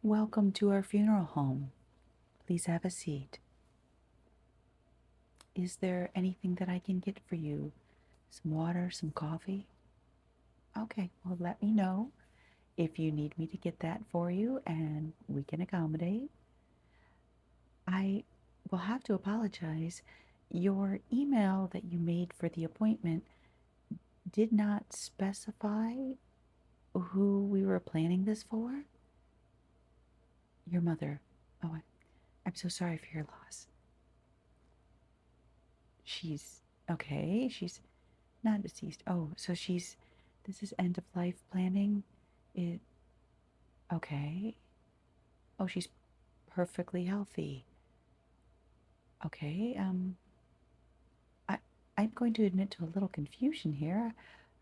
Welcome to our funeral home. Please have a seat. Is there anything that I can get for you? Some water, some coffee? Okay, well, let me know if you need me to get that for you and we can accommodate. I will have to apologize. Your email that you made for the appointment did not specify who we were planning this for. Your mother. Oh, I'm so sorry for your loss. She's okay. She's not deceased. Oh, so this is end of life planning. It, okay. Oh, she's perfectly healthy. Okay. I, I'm going to admit to a little confusion here.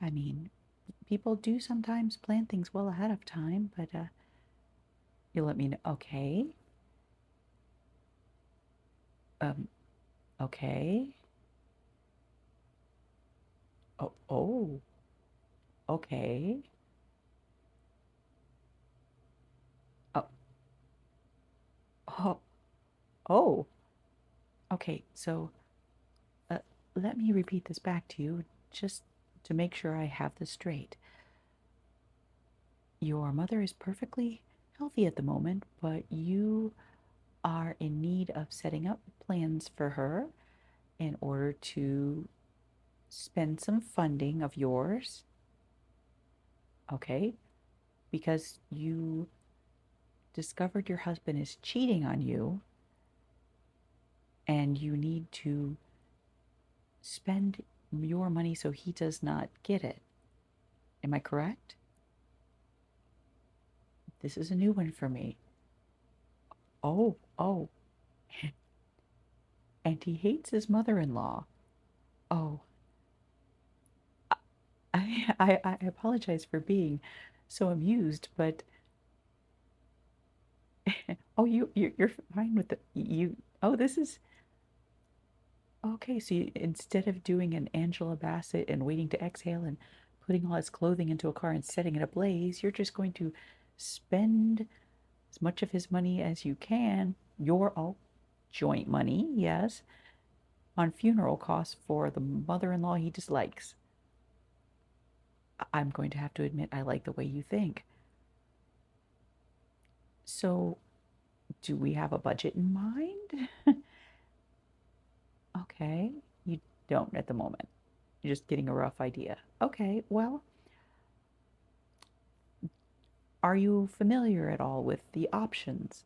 I mean, people do sometimes plan things well ahead of time, but, you'll let me know. Okay. Um, okay. Oh, okay. Oh, oh, oh. Okay, so, uh, let me repeat this back to you just to make sure I have this straight. Your mother is perfectly healthy at the moment, but you are in need of setting up plans for her in order to spend some funding of yours, okay? Because you discovered your husband is cheating on you and you need to spend your money so he does not get it. Am I correct? This is a new one for me. Oh, and he hates his mother-in-law. Oh, I apologize for being so amused, but oh, you're fine with you. Oh, this is okay. So instead of doing an Angela Bassett and waiting to exhale and putting all his clothing into a car and setting it ablaze, you're just going to spend as much of his money as you can, your joint money, yes, on funeral costs for the mother-in-law he dislikes. I'm going to have to admit I like the way you think. So, do we have a budget in mind? Okay, you don't at the moment. You're just getting a rough idea. Okay, well, are you familiar at all with the options?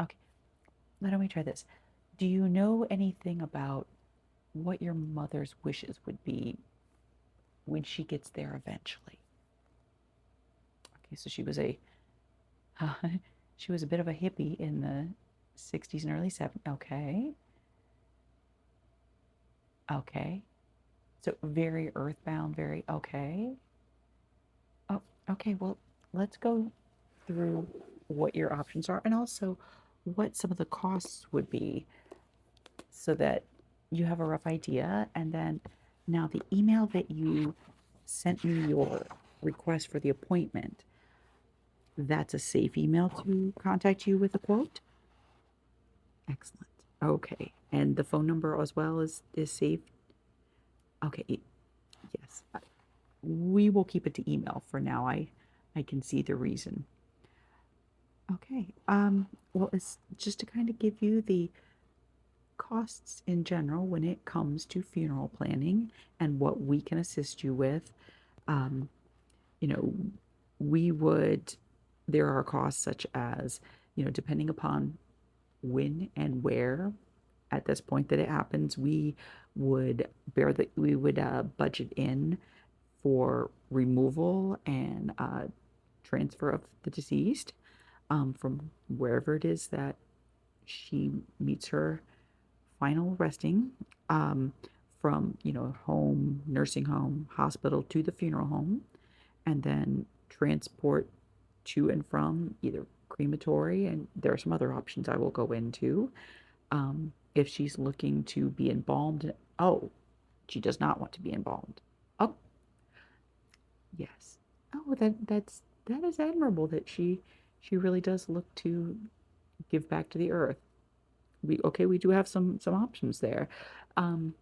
Okay, let me try this. Do you know anything about what your mother's wishes would be when she gets there eventually? Okay, so she was a bit of a hippie in the 60s and early 70s. Okay. Okay. So very earthbound, very okay. Oh, okay. Well, let's go through what your options are and also what some of the costs would be so that you have a rough idea. And then now the email that you sent me your request for the appointment, that's a safe email to contact you with a quote? Excellent. Okay. And the phone number as well is safe? Okay. Yes. We will keep it to email for now. I can see the reason. Okay. Well, it's just to kind of give you the costs in general when it comes to funeral planning and what we can assist you with. Um, you know, we would, there are costs such as, depending upon when and where at this point that it happens, we would budget in for removal and transfer of the deceased from wherever it is that she meets her final resting, um, from home, nursing home, hospital to the funeral home, and then transport to and from either crematory, and there are some other options I will go into. If she's looking to be embalmed, oh, she does not want to be embalmed. Oh, yes. Oh, that is admirable that she she really does look to give back to the earth. We do have some options there. Um,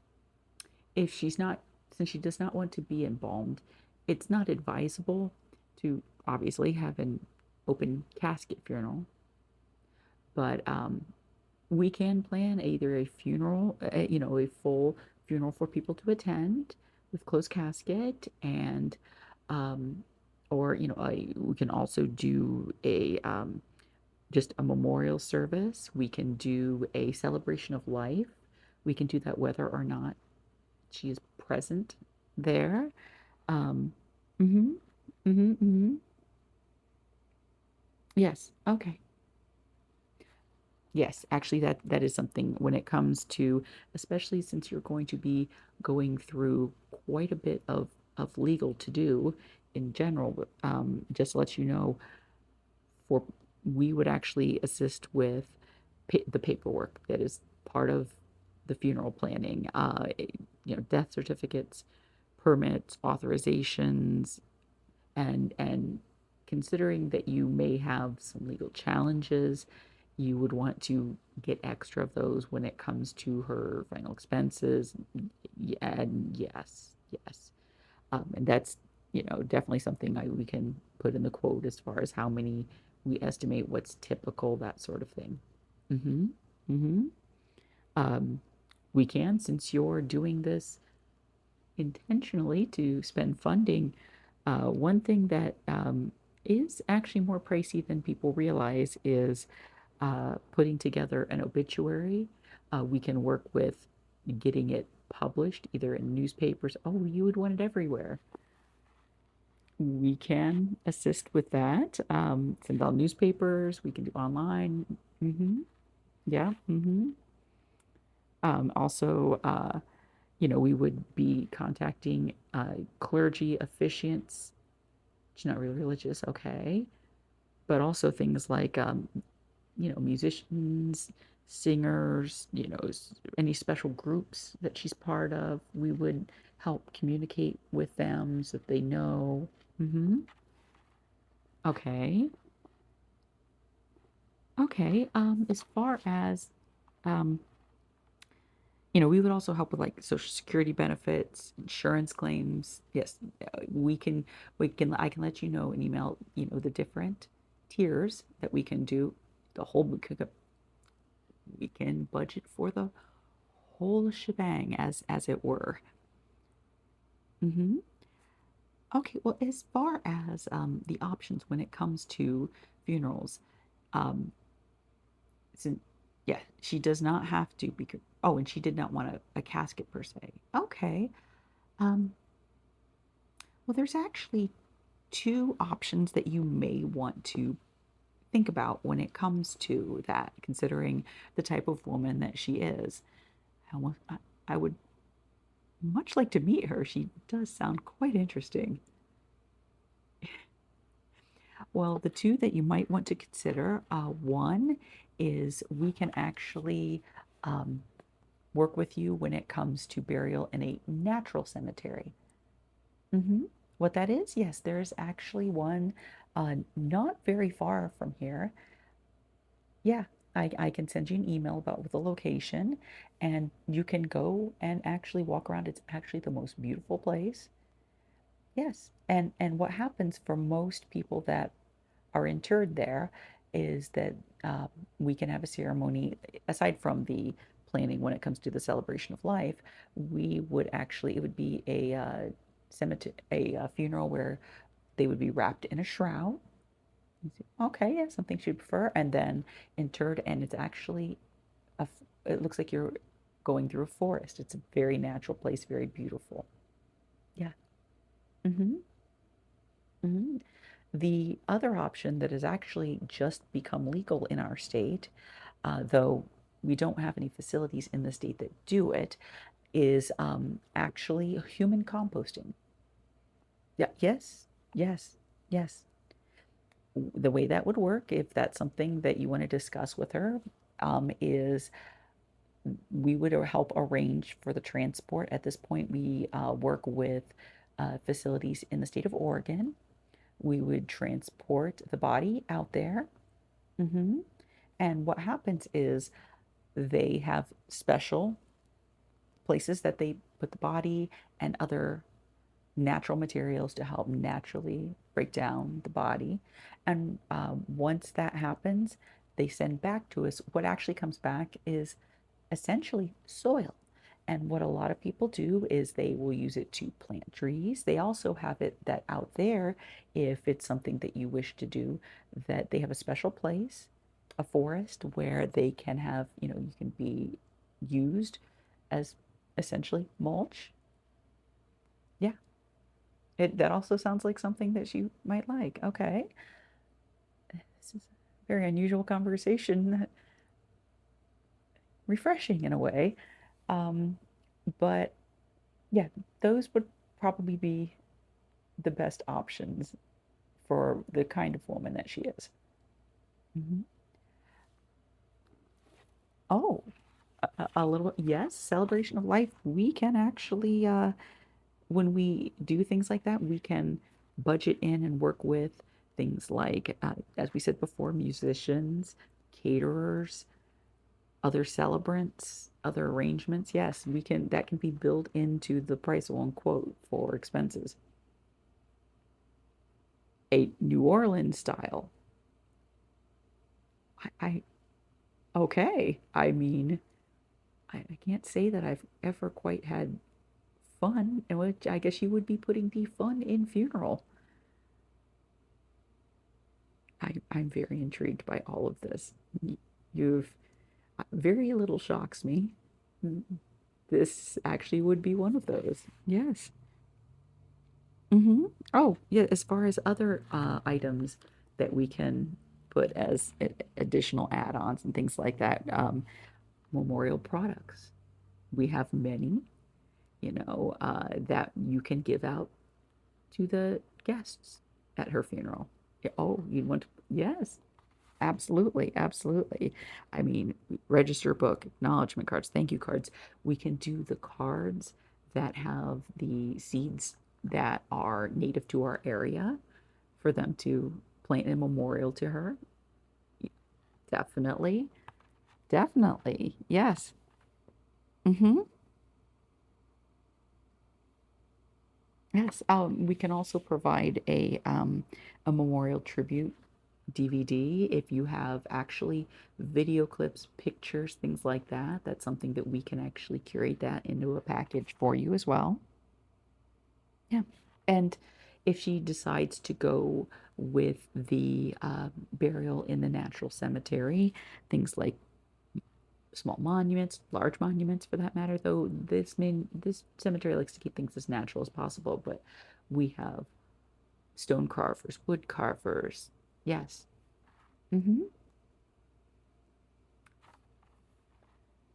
if she's not, since she does not want to be embalmed, it's not advisable to obviously have an open casket funeral, but we can plan either a funeral, a full funeral for people to attend with closed casket, and um, or we can also do a just a memorial service. We can do a celebration of life. We can do that whether or not she is present there. Um, mm-hmm, mm-hmm, mm-hmm. Yes. Okay. Yes, actually, that is something when it comes to, especially since you're going to be going through quite a bit of legal to do in general. Just to let you know, for we would actually assist with the paperwork that is part of the funeral planning. Death certificates, permits, authorizations, and considering that you may have some legal challenges, you would want to get extra of those when it comes to her final expenses. And yes, yes. And that's, definitely something we can put in the quote as far as how many we estimate, what's typical, that sort of thing. Mm-hmm. Mm-hmm. Um, we can, since you're doing this intentionally to spend funding. One thing that is actually more pricey than people realize is putting together an obituary. We can work with getting it published either in newspapers. Oh, you would want it everywhere. We can assist with that. Send out newspapers. We can do online. Mm-hmm. Yeah. Mm-hmm. Also, we would be contacting clergy officiants. She's not really religious, okay. But also things like, musicians, singers, any special groups that she's part of. We would help communicate with them so that they know. Mm-hmm. Okay. Okay. As far as, um, we would also help with like social security benefits, insurance claims. Yes, I can let you know and email, the different tiers that we can do. We can budget for the whole shebang, as it were. Hmm. Okay, well, as far as the options when it comes to funerals, um, since, yeah, she does not have to be. Oh, and she did not want a casket per se. Okay. Um, well, there's actually two options that you may want to think about when it comes to that, considering the type of woman that she is. I would much like to meet her. She does sound quite interesting. Well, the two that you might want to consider, one is we can actually um, work with you when it comes to burial in a natural cemetery. Hmm. What that is, yes, there's actually one not very far from here. Yeah, I can send you an email about with the location, and you can go and actually walk around. It's actually the most beautiful place. Yes, and what happens for most people that are interred there is that uh, we can have a ceremony aside from the planning when it comes to the celebration of life. We would actually, it would be a cemetery, a funeral where they would be wrapped in a shroud. Okay, yeah, something she'd prefer, and then interred, and it's actually it looks like you're going through a forest. It's a very natural place, very beautiful. Yeah. Mm-hmm. Mm-hmm. The other option that has actually just become legal in our state, though we don't have any facilities in the state that do it, is actually human composting. Yeah, yes, yes, yes. The way that would work, if that's something that you want to discuss with her, is we would help arrange for the transport. At this point, we work with facilities in the state of Oregon. we would transport the body out there. hmm And what happens is they have special places that they put the body and other natural materials to help naturally break down the body. And once that happens, they send back to us. What actually comes back is essentially soil. And what a lot of people do is they will use it to plant trees. They also have it that out there, if it's something that you wish to do, that they have a special place, a forest where they can have, you can be used as essentially mulch. Yeah, that also sounds like something that you might like. Okay. This is a very unusual conversation, refreshing in a way. Um, but yeah, those would probably be the best options for the kind of woman that she is. Mhm. Oh, a little, yes, celebration of life. We can actually, when we do things like that, we can budget in and work with things like, as we said before, musicians, caterers, other celebrants, other arrangements. Yes, we can, that can be built into the price, won't quote for expenses. A New Orleans style. I okay. I mean, I can't say that I've ever quite had fun, in which I guess you would be putting the fun in funeral. I'm very intrigued by all of this. You've very little shocks me. Mm, This actually would be one of those. Yes. Oh, yeah. As far as other items that we can put as additional add-ons and things like that, memorial products. We have many, that you can give out to the guests at her funeral. Yeah, oh, you want to? Yes, absolutely, absolutely. I mean, register book, acknowledgement cards, thank you cards. We can do the cards that have the seeds that are native to our area for them to plant a memorial to her. Definitely, definitely. Yes. Mm-hmm. Yes, we can also provide a memorial tribute DVD if you have actually video clips, pictures, things like that. That's something that we can actually curate that into a package for you as well. Yeah. And if she decides to go with the burial in the natural cemetery, things like small monuments, large monuments for that matter, though this cemetery likes to keep things as natural as possible, but we have stone carvers, wood carvers. Yes. Mm-hmm.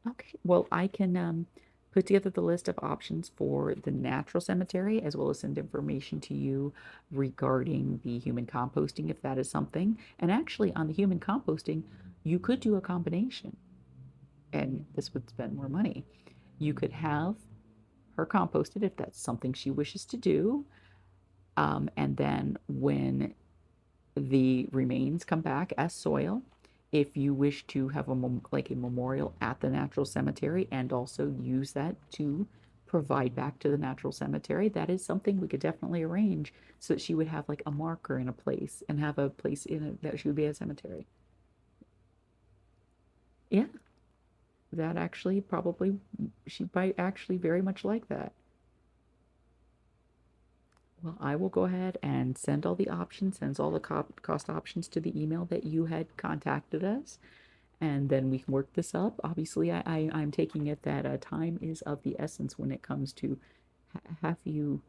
Okay. Well, I can put together the list of options for the natural cemetery as well as send information to you regarding the human composting if that is something. And actually, on the human composting, you could do a combination, and this would spend more money. You could have her composted if that's something she wishes to do. And then when the remains come back as soil, if you wish to have like a memorial at the natural cemetery and also use that to provide back to the natural cemetery, that is something we could definitely arrange so that she would have like a marker in a place and have a place in it that she would be a cemetery. Yeah, that actually probably she might actually very much like that. Well, I will go ahead and send all the options, sends all the cost options to the email that you had contacted us, and then we can work this up. Obviously, I'm taking it that time is of the essence when it comes to have you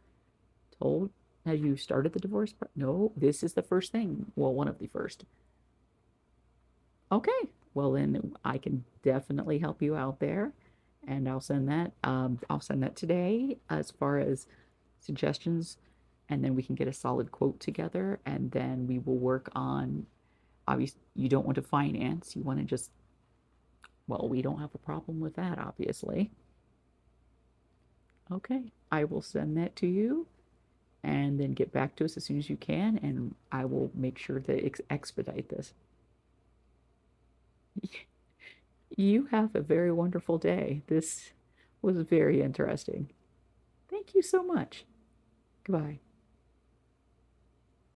told, have you started the divorce? No, this is the first thing. Well, one of the first. Okay, well then I can definitely help you out there, and I'll send that. I'll send that today as far as suggestions, and then we can get a solid quote together, and then we will work on. Obviously, you don't want to finance. You want to just, well, we don't have a problem with that, obviously. Okay, I will send that to you, and then get back to us as soon as you can, and I will make sure to expedite this. You have a very wonderful day. This was very interesting. Thank you so much. Goodbye.